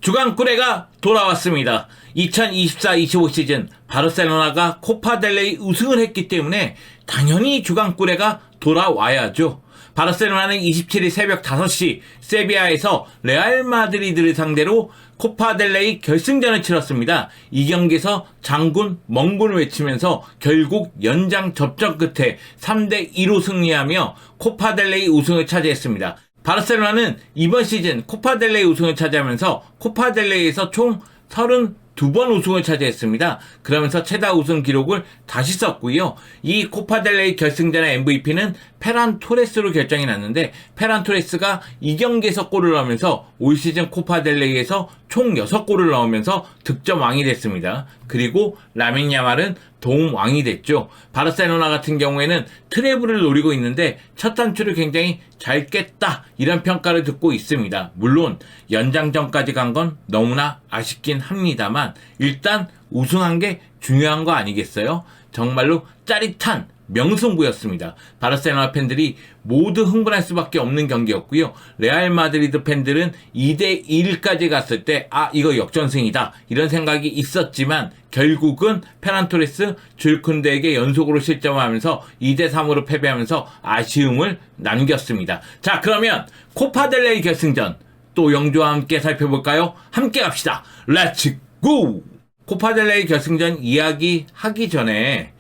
주간꾸레가 돌아왔습니다. 2024-25 시즌 바르셀로나가 코파델레이 우승을 했기 때문에 당연히 주간꾸레가 돌아와야죠. 바르셀로나는 27일 새벽 5시 세비야에서 레알 마드리드를 상대로 코파델레이 결승전을 치렀습니다. 이 경기에서 장군 멍군을 외치면서 결국 연장 접전 끝에 3대2로 승리하며 코파델레이 우승을 차지했습니다. 바르셀로나는 이번 시즌 코파델레이 우승을 차지하면서 코파델레이에서 총 32번 우승을 차지했습니다. 그러면서 최다 우승 기록을 다시 썼고요. 이 코파델레이 결승전의 MVP는 페란 토레스로 결정이 났는데 페란 토레스가 이 경기에서 골을 넣으면서 올 시즌 코파델레이에서 총 6골을 넣으면서 득점 왕이 됐습니다. 그리고 라민 야말은 도움 왕이 됐죠. 바르셀로나 같은 경우에는 트래블을 노리고 있는데 첫 단추를 굉장히 잘 깼다 이런 평가를 듣고 있습니다. 물론 연장전까지 간 건 너무나 아쉽긴 합니다만 일단 우승한 게 중요한 거 아니겠어요? 정말로 짜릿한 명승부였습니다. 바르셀로나 팬들이 모두 흥분할 수밖에 없는 경기였고요. 레알 마드리드 팬들은 2대1까지 갔을 때 이거 역전승이다 이런 생각이 있었지만 결국은 페란 토레스 줄쿤데에게 연속으로 실점하면서 2대3으로 패배하면서 아쉬움을 남겼습니다. 자, 그러면 코파델레이 결승전 또 영주와 함께 살펴볼까요? 함께 갑시다. 렛츠 고! 코파델레이 결승전 이야기 하기 전에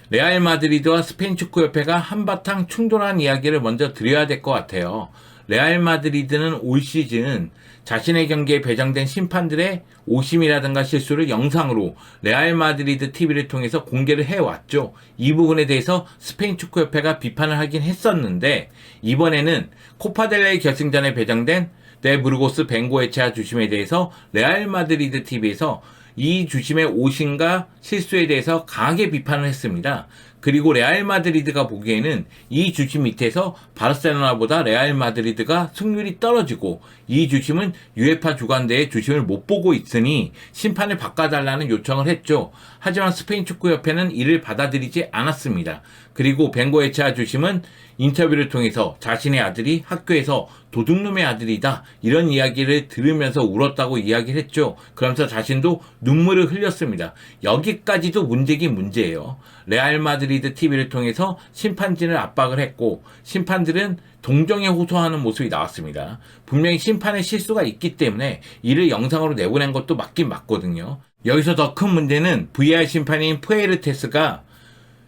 레알 마드리드와 스페인 축구협회가 한바탕 충돌한 이야기를 먼저 드려야 될 것 같아요. 레알 마드리드는 올 시즌 자신의 경기에 배정된 심판들의 오심이라든가 실수를 영상으로 레알 마드리드 TV를 통해서 공개를 해왔죠. 이 부분에 대해서 스페인 축구협회가 비판을 하긴 했었는데 이번에는 코파델레이 결승전에 배정된 네브르고스 벵고에체아 주심에 대해서 레알 마드리드 TV에서 이 주심의 오심과 실수에 대해서 강하게 비판을 했습니다. 그리고 레알 마드리드가 보기에는 이 주심 밑에서 바르셀로나보다 레알 마드리드가 승률이 떨어지고 이 주심은 UEFA 주간대회 주심을 못 보고 있으니 심판을 바꿔달라는 요청을 했죠. 하지만 스페인 축구협회는 이를 받아들이지 않았습니다. 그리고 벵고에체아 주심은 인터뷰를 통해서 자신의 아들이 학교에서 도둑놈의 아들이다 이런 이야기를 들으면서 울었다고 이야기를 했죠. 그러면서 자신도 눈물을 흘렸습니다. 여기까지도 문제긴 문제예요. 레알 마드리드 TV를 통해서 심판진을 압박을 했고 심판들은 동정에 호소하는 모습이 나왔습니다. 분명히 심판의 실수가 있기 때문에 이를 영상으로 내보낸 것도 맞긴 맞거든요. 여기서 더 큰 문제는 VAR 심판인 푸에르테스가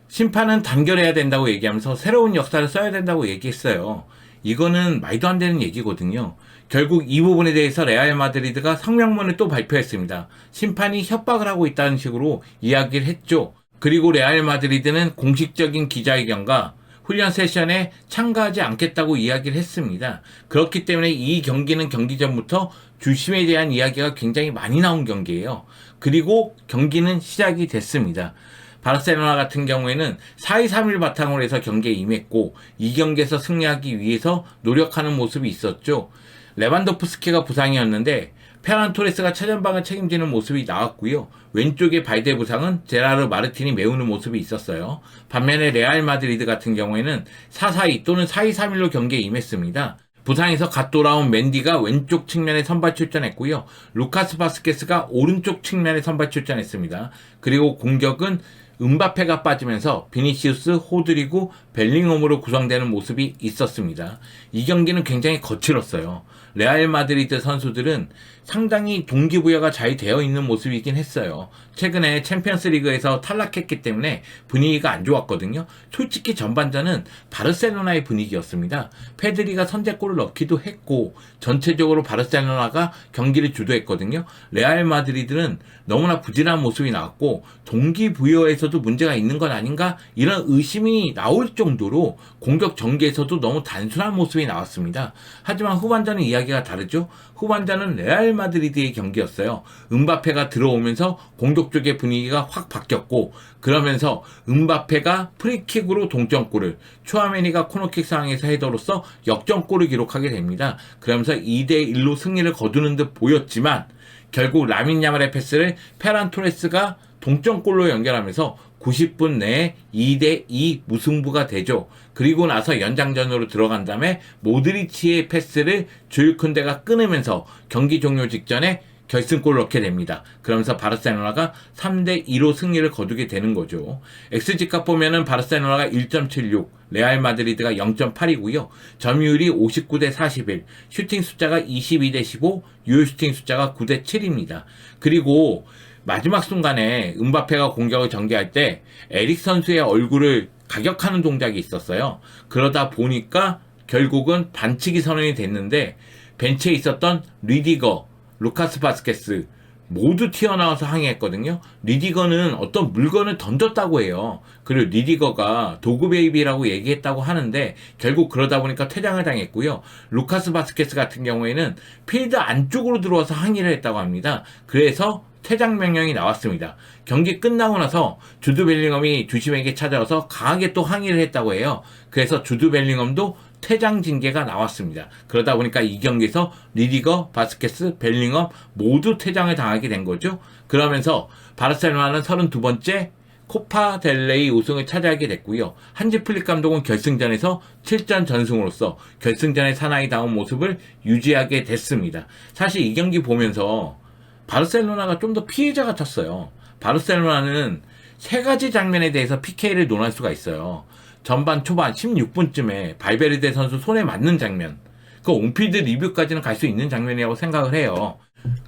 심판은 단결해야 된다고 얘기하면서 새로운 역사를 써야 된다고 얘기했어요. 이거는 말도 안 되는 얘기거든요. 결국 이 부분에 대해서 레알 마드리드가 성명문을 또 발표했습니다. 심판이 협박을 하고 있다는 식으로 이야기를 했죠. 그리고 레알 마드리드는 공식적인 기자회견과 훈련 세션에 참가하지 않겠다고 이야기를 했습니다. 그렇기 때문에 이 경기는 경기 전부터 주심에 대한 이야기가 굉장히 많이 나온 경기예요. 그리고 경기는 시작이 됐습니다. 바르셀로나 같은 경우에는 4-2-3-1 바탕으로 해서 경기에 임했고 이 경기에서 승리하기 위해서 노력하는 모습이 있었죠. 레반도프스키가 부상이었는데 페란 토레스가 최전방을 책임지는 모습이 나왔고요. 왼쪽에 발대 부상은 제라르 마르틴이 메우는 모습이 있었어요. 반면에 레알 마드리드 같은 경우에는 4-4-2 또는 4-2-3-1로 경기에 임했습니다. 부상에서 갓 돌아온 맨디가 왼쪽 측면에 선발 출전했고요. 루카스 바스케스가 오른쪽 측면에 선발 출전했습니다. 그리고 공격은 음바페가 빠지면서 비니시우스, 호드리구, 벨링엄으로 구성되는 모습이 있었습니다. 이 경기는 굉장히 거칠었어요. 레알 마드리드 선수들은 상당히 동기부여가 잘 되어 있는 모습이긴 했어요. 최근에 챔피언스 리그에서 탈락했기 때문에 분위기가 안 좋았거든요. 솔직히 전반전은 바르셀로나의 분위기였습니다. 페드리가 선제골을 넣기도 했고 전체적으로 바르셀로나가 경기를 주도했거든요. 레알 마드리드는 너무나 부진한 모습이 나왔고 동기부여에서도 문제가 있는 건 아닌가 이런 의심이 나올 정도로 공격 전개에서도 너무 단순한 모습이 나왔습니다. 하지만 후반전은 이야기가 다르죠. 후반전은 레알 마드리드의 경기였어요. 음바페가 들어오면서 공격 쪽의 분위기가 확 바뀌었고 그러면서 음바페가 프리킥으로 동점골을 추아메니가 코너킥 상황에서 헤더로서 역전골을 기록하게 됩니다. 그러면서 2대1로 승리를 거두는 듯 보였지만 결국 라민 야말의 패스를 페란 토레스가 동점골로 연결하면서 90분 내에 2대2 무승부가 되죠. 그리고 나서 연장전으로 들어간 다음에 모드리치의 패스를 주일 쿤데가 끊으면서 경기 종료 직전에 결승골을 넣게 됩니다. 그러면서 바르셀로나가 3대2로 승리를 거두게 되는 거죠. XG값 보면은 바르셀로나가 1.76, 레알 마드리드가 0.8이고요. 점유율이 59대 41, 슈팅 숫자가 22대 15, 유효 슈팅 숫자가 9대 7입니다. 그리고 마지막 순간에 음바페가 공격을 전개할 때 에릭 선수의 얼굴을 가격하는 동작이 있었어요. 그러다 보니까 결국은 반칙이 선언이 됐는데 벤치에 있었던 리디거, 루카스 바스케스 모두 튀어나와서 항의했거든요. 리디거는 어떤 물건을 던졌다고 해요. 그리고 리디거가 도구 베이비라고 얘기했다고 하는데 결국 그러다 보니까 퇴장을 당했고요. 루카스 바스케스 같은 경우에는 필드 안쪽으로 들어와서 항의를 했다고 합니다. 그래서 퇴장 명령이 나왔습니다. 경기 끝나고 나서 주드 벨링엄이 주심에게 찾아와서 강하게 또 항의를 했다고 해요. 그래서 주드 벨링엄도 퇴장 징계가 나왔습니다. 그러다 보니까 이 경기에서 리디거, 바스케스, 벨링엄 모두 퇴장을 당하게 된 거죠. 그러면서 바르셀로나는 32번째 코파 델레이 우승을 차지하게 됐고요. 한지 플릭 감독은 결승전에서 7전 전승으로서 결승전의 사나이다운 모습을 유지하게 됐습니다. 사실 이 경기 보면서 바르셀로나가 좀 더 피해자 같았어요. 바르셀로나는 세 가지 장면에 대해서 PK를 논할 수가 있어요. 전반 초반 16분쯤에 발베르데 선수 손에 맞는 장면, 그 온필드 리뷰까지는 갈 수 있는 장면이라고 생각을 해요.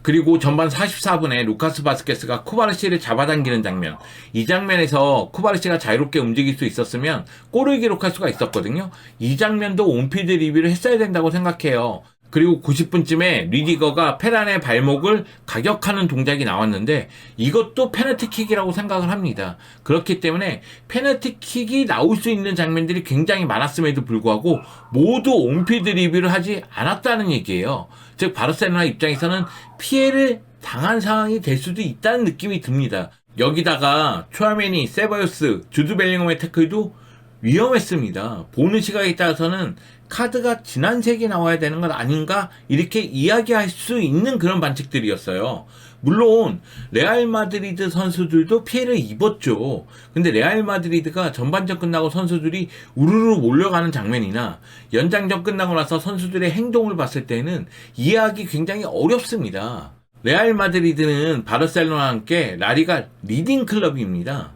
그리고 전반 44분에 루카스 바스케스가 쿠바르시를 잡아당기는 장면, 이 장면에서 쿠바르시가 자유롭게 움직일 수 있었으면 골을 기록할 수가 있었거든요. 이 장면도 온필드 리뷰를 했어야 된다고 생각해요. 그리고 90분쯤에 리디거가 페란의 발목을 가격하는 동작이 나왔는데 이것도 페널티킥이라고 생각을 합니다. 그렇기 때문에 페널티킥이 나올 수 있는 장면들이 굉장히 많았음에도 불구하고 모두 온필드 리뷰를 하지 않았다는 얘기예요. 즉 바르셀로나 입장에서는 피해를 당한 상황이 될 수도 있다는 느낌이 듭니다. 여기다가 초아메니, 세바요스, 주드 벨링엄의 태클도 위험했습니다. 보는 시각에 따라서는 카드가 진한 색이 나와야 되는 건 아닌가 이렇게 이야기할 수 있는 그런 반칙들이었어요. 물론 레알 마드리드 선수들도 피해를 입었죠. 근데 레알 마드리드가 전반전 끝나고 선수들이 우르르 몰려가는 장면이나 연장전 끝나고 나서 선수들의 행동을 봤을 때는 이해하기 굉장히 어렵습니다. 레알 마드리드는 바르셀로나와 함께 라리가 리딩 클럽입니다.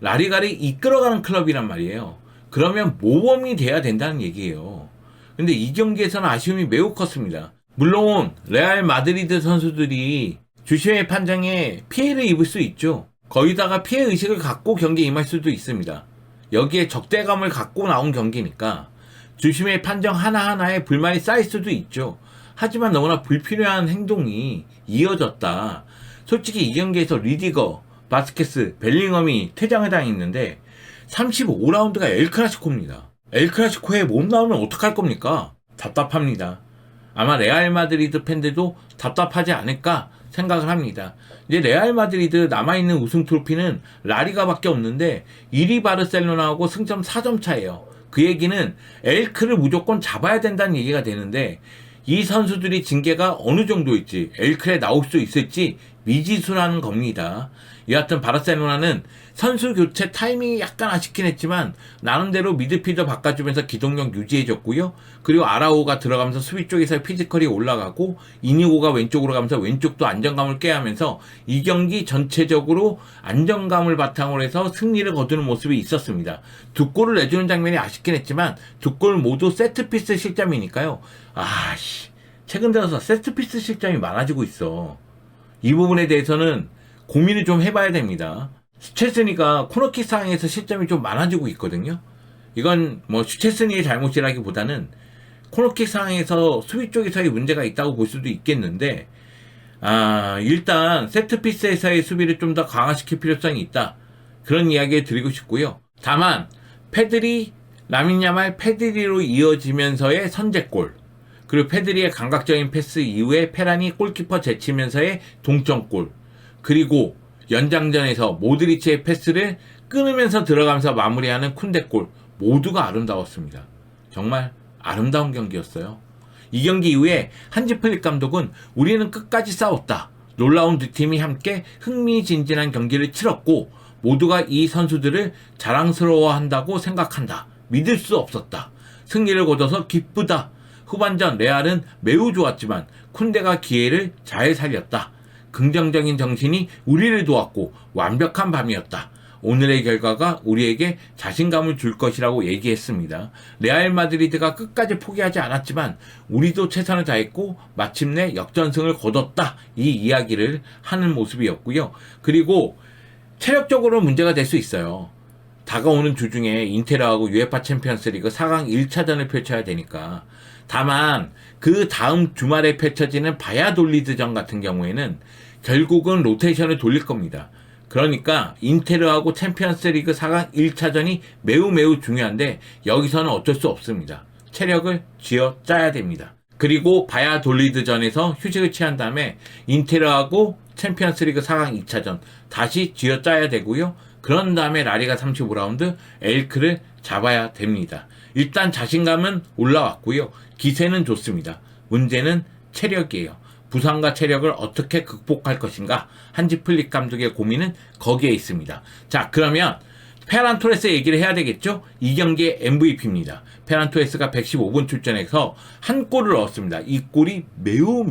라리가를 이끌어가는 클럽이란 말이에요. 그러면 모범이 돼야 된다는 얘기예요. 근데 이 경기에서는 아쉬움이 매우 컸습니다. 물론 레알 마드리드 선수들이 주심의 판정에 피해를 입을 수 있죠. 거기다가 피해 의식을 갖고 경기에 임할 수도 있습니다. 여기에 적대감을 갖고 나온 경기니까 주심의 판정 하나하나에 불만이 쌓일 수도 있죠. 하지만 너무나 불필요한 행동이 이어졌다. 솔직히 이 경기에서 리디거, 바스케스, 벨링엄이 퇴장을 당했는데 35라운드가 엘클라시코입니다. 엘클라시코에 못 나오면 어떡할 겁니까? 답답합니다. 아마 레알 마드리드 팬들도 답답하지 않을까 생각을 합니다. 이제 레알 마드리드 남아있는 우승 트로피는 라리가밖에 없는데 1위 바르셀로나하고 승점 4점 차예요. 그 얘기는 엘클을 무조건 잡아야 된다는 얘기가 되는데 이 선수들이 징계가 어느 정도일지 엘클에 나올 수 있을지 미지수라는 겁니다. 여하튼 바르셀로나는 선수 교체 타이밍이 약간 아쉽긴 했지만 나름대로 미드필더 바꿔주면서 기동력 유지해줬고요. 그리고 아라오가 들어가면서 수비 쪽에서 피지컬이 올라가고 이니고가 왼쪽으로 가면서 왼쪽도 안정감을 꾀하면서 이 경기 전체적으로 안정감을 바탕으로 해서 승리를 거두는 모습이 있었습니다. 두 골을 내주는 장면이 아쉽긴 했지만 두 골 모두 세트피스 실점이니까요. 최근 들어서 세트피스 실점이 많아지고 있어. 이 부분에 대해서는 고민을 좀 해봐야 됩니다. 슈체스니가 코너킥 상황에서 실점이 좀 많아지고 있거든요. 이건 뭐 슈체스니의 잘못이라기보다는 코너킥 상황에서 수비 쪽에서의 문제가 있다고 볼 수도 있겠는데 일단 세트피스에서의 수비를 좀 더 강화시킬 필요성이 있다. 그런 이야기를 드리고 싶고요. 다만 페드리, 라민 야말, 페드리로 이어지면서의 선제골, 그리고 페드리의 감각적인 패스 이후에 페란이 골키퍼 제치면서의 동점골, 그리고 연장전에서 모드리치의 패스를 끊으면서 들어가면서 마무리하는 쿤데골, 모두가 아름다웠습니다. 정말 아름다운 경기였어요. 이 경기 이후에 한지 플릭 감독은 우리는 끝까지 싸웠다. 놀라운 두 팀이 함께 흥미진진한 경기를 치렀고 모두가 이 선수들을 자랑스러워한다고 생각한다. 믿을 수 없었다. 승리를 거둬서 기쁘다. 후반전 레알은 매우 좋았지만 쿤데가 기회를 잘 살렸다. 긍정적인 정신이 우리를 도왔고 완벽한 밤이었다. 오늘의 결과가 우리에게 자신감을 줄 것이라고 얘기했습니다. 레알 마드리드가 끝까지 포기하지 않았지만 우리도 최선을 다했고 마침내 역전승을 거뒀다. 이 이야기를 하는 모습이었고요. 그리고 체력적으로 문제가 될 수 있어요. 다가오는 주 중에 인테르하고 UEFA 챔피언스리그 4강 1차전을 펼쳐야 되니까. 다만 그 다음 주말에 펼쳐지는 바야돌리드전 같은 경우에는 결국은 로테이션을 돌릴 겁니다. 그러니까 인테르하고 챔피언스리그 4강 1차전이 매우 중요한데 여기서는 어쩔 수 없습니다. 체력을 쥐어 짜야 됩니다. 그리고 바야돌리드전에서 휴식을 취한 다음에 인테르하고 챔피언스리그 4강 2차전 다시 쥐어 짜야 되고요. 그런 다음에 라리가 35라운드 엘크를 잡아야 됩니다. 일단 자신감은 올라왔고요. 기세는 좋습니다. 문제는 체력이에요. 부상과 체력을 어떻게 극복할 것인가? 한지 플릭 감독의 고민은 거기에 있습니다. 자, 그러면 페란 토레스 얘기를 해야 되겠죠? 이 경기의 MVP입니다. 페란 토레스가 115분 출전해서 한 골을 넣었습니다. 이 골이 매우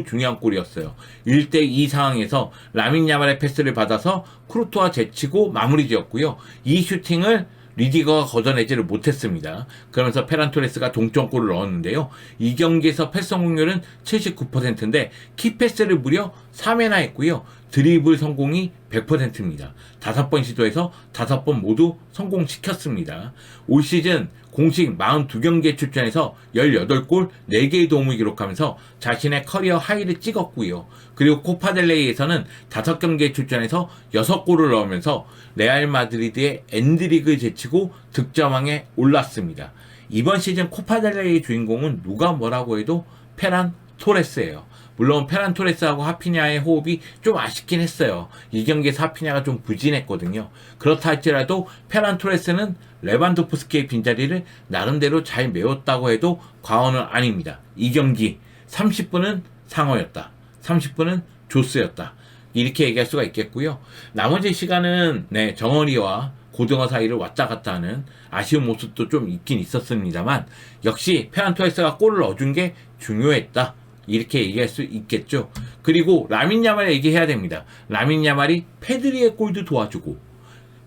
중요한 골이었어요. 1대2 상황에서 라민 야말의 패스를 받아서 크루토와 제치고 마무리 지었고요. 이 슈팅을 리디거가 걷어내지를 못했습니다. 그러면서 페란 토레스가 동점골을 넣었는데요. 이 경기에서 패스 성공률은 79%인데 키패스를 무려 3회나 했고요. 드리블 성공이 100%입니다. 5번 시도해서 5번 모두 성공시켰습니다. 올 시즌 공식 42경기에 출전해서 18골 4개의 도움을 기록하면서 자신의 커리어 하이를 찍었고요. 그리고 코파델레이에서는 5경기에 출전해서 6골을 넣으면서 레알 마드리드의 엔드릭을 제치고 득점왕에 올랐습니다. 이번 시즌 코파델레이의 주인공은 누가 뭐라고 해도 페란 토레스예요. 물론 페란 토레스하고 하피냐의 호흡이 좀 아쉽긴 했어요. 이 경기에서 하피냐가 좀 부진했거든요. 그렇다 할지라도 페란 토레스는 레반도프스키의 빈자리를 나름대로 잘 메웠다고 해도 과언은 아닙니다. 이 경기 30분은 상어였다. 30분은 조스였다. 이렇게 얘기할 수가 있겠고요. 나머지 시간은 정어리와 고등어 사이를 왔다 갔다 하는 아쉬운 모습도 좀 있긴 있었습니다만 역시 페란 토레스가 골을 넣어준 게 중요했다. 이렇게 얘기할 수 있겠죠. 그리고 라민 야말 얘기해야 됩니다. 라민 야말이 페드리의 골도 도와주고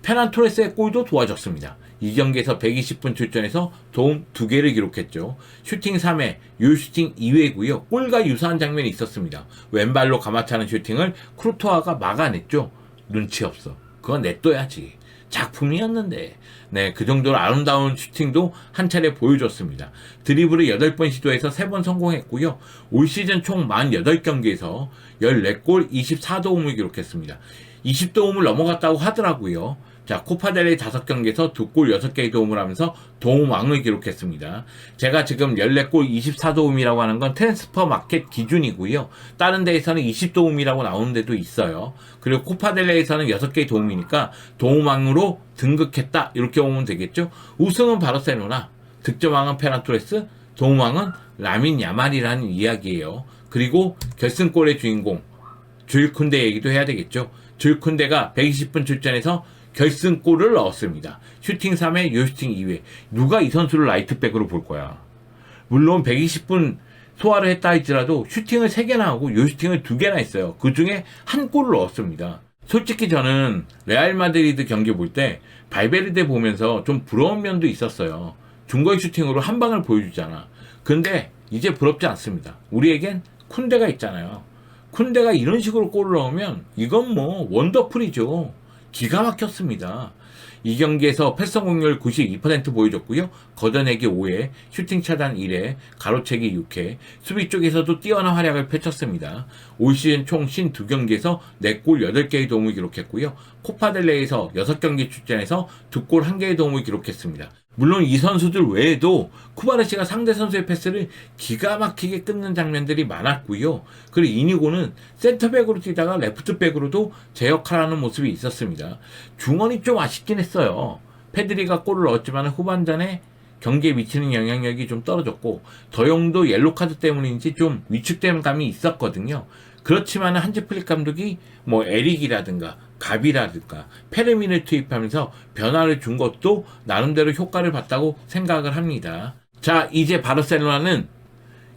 페란 토레스의 골도 도와줬습니다. 이 경기에서 120분 출전해서 도움 2개를 기록했죠. 슈팅 3회, 유슈팅 2회고요. 골과 유사한 장면이 있었습니다. 왼발로 감아차는 슈팅을 크루토아가 막아냈죠. 눈치 없어. 그건 냅둬야지. 작품이었는데. 그 정도로 아름다운 슈팅도 한 차례 보여줬습니다. 드리블을 8번 시도해서 3번 성공했고요. 올 시즌 총 48경기에서 14골 24도움을 기록했습니다. 20도움을 넘어갔다고 하더라고요. 자, 코파델레이 5경기에서 2골 6개의 도움을 하면서 도움왕을 기록했습니다. 제가 지금 14골 24도움이라고 하는 건 트랜스퍼 마켓 기준이고요. 다른 데에서는 20도움이라고 나오는 데도 있어요. 그리고 코파델레이에서는 6개의 도움이니까 도움왕으로 등극했다. 이렇게 보면 되겠죠. 우승은 바르셀로나, 득점왕은 페란 토레스, 도움왕은 라민 야말이라는 이야기예요. 그리고 결승골의 주인공 주일 쿤데 얘기도 해야 되겠죠. 주일 쿤데가 120분 출전해서 결승골을 넣었습니다. 슈팅 3회, 요슈팅 2회. 누가 이 선수를 라이트백으로 볼 거야. 물론 120분 소화를 했다 할지라도 슈팅을 3개나 하고 요슈팅을 2개나 했어요. 그 중에 한 골을 넣었습니다. 솔직히 저는 레알 마드리드 경기 볼 때 발베르데 보면서 좀 부러운 면도 있었어요. 중거리 슈팅으로 한 방을 보여주잖아. 근데 이제 부럽지 않습니다. 우리에겐 쿤데가 있잖아요. 쿤데가 이런 식으로 골을 넣으면 이건 뭐 원더풀이죠. 기가 막혔습니다. 이 경기에서 패스 성공률 92% 보여줬고요. 걷어내기 5회, 슈팅 차단 1회, 가로채기 6회, 수비 쪽에서도 뛰어난 활약을 펼쳤습니다. 올 시즌 총 52경기에서 4골 8개의 도움을 기록했고요. 코파델레이에서 6경기 출전해서 2골 1개의 도움을 기록했습니다. 물론 이 선수들 외에도 쿠바르시가 상대 선수의 패스를 기가 막히게 끊는 장면들이 많았고요. 그리고 이니고는 센터백으로 뛰다가 레프트백으로도 제 역할을 하는 모습이 있었습니다. 중원이 좀 아쉽긴 했어요. 페드리가 골을 넣었지만 후반전에 경기에 미치는 영향력이 좀 떨어졌고 더용도 옐로카드 때문인지 좀 위축된 감이 있었거든요. 그렇지만 한지 플릭 감독이 뭐 에릭이라든가 가비라든가 페르민을 투입하면서 변화를 준 것도 나름대로 효과를 봤다고 생각을 합니다. 자, 이제 바르셀로나는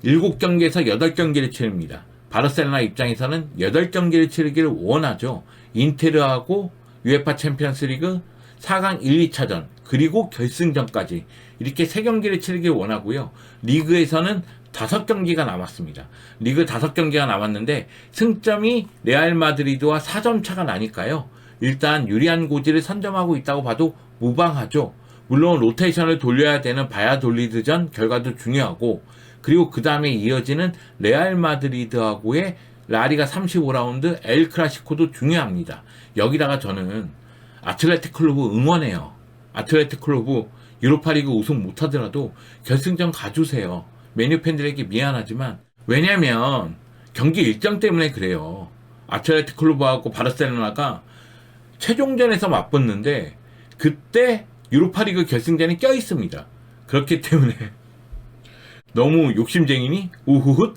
7경기에서 8경기를 치릅니다. 바르셀로나 입장에서는 8경기를 치르기를 원하죠. 인테르하고 UEFA 챔피언스 리그 4강 1, 2차전 그리고 결승전까지 이렇게 3경기를 치르길 원하고요. 리그에서는 5경기가 남았습니다. 리그 5경기가 남았는데 승점이 레알 마드리드와 4점 차가 나니까요. 일단 유리한 고지를 선점하고 있다고 봐도 무방하죠. 물론 로테이션을 돌려야 되는 바야돌리드전 결과도 중요하고, 그리고 그 다음에 이어지는 레알 마드리드하고의 라리가 35라운드 엘 클라시코도 중요합니다. 여기다가 저는 아틀레틱 클로브 응원해요. 아틀레틱 클로브 유로파리그 우승 못하더라도 결승전 가주세요. 메뉴 팬들에게 미안하지만, 왜냐면 경기 일정 때문에 그래요. 아틀레틱 클로브하고 바르셀로나가 최종전에서 맞붙는데 그때 유로파리그 결승전이 껴있습니다. 그렇기 때문에 너무 욕심쟁이니? 우후훗?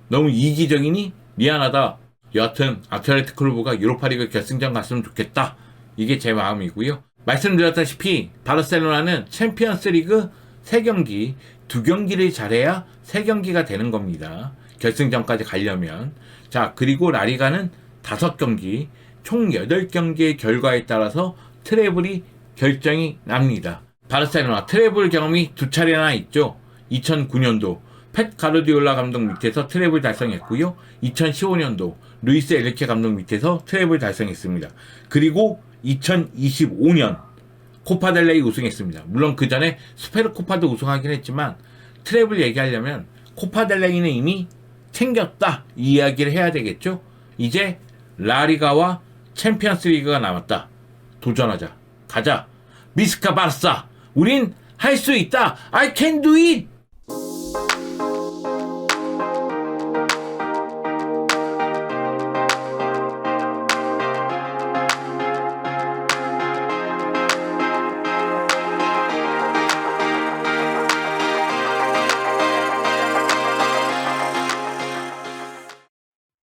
너무 이기적이니? 미안하다. 여하튼 아틀레틱 클로브가 유로파리그 결승전 갔으면 좋겠다. 이게 제 마음이고요. 말씀드렸다시피 바르셀로나는 챔피언스 리그 3경기, 2경기를 잘해야 3경기가 되는 겁니다. 결승전까지 가려면. 자, 그리고 라리가는 5경기, 총 8경기의 결과에 따라서 트래블이 결정이 납니다. 바르셀로나 트래블 경험이 2차례나 있죠. 2009년도 펫 가르디올라 감독 밑에서 트래블 달성했고요. 2015년도 루이스 에르케 감독 밑에서 트래블 달성했습니다. 그리고 2025년 코파델레이 우승했습니다. 물론 그 전에 스페르코파도 우승하긴 했지만 트래블 얘기하려면 코파델레이는 이미 챙겼다 이 이야기를 해야 되겠죠. 이제 라리가와 챔피언스 리그가 남았다. 도전하자. 가자. 미스카 바르사. 우린 할 수 있다. I can do it.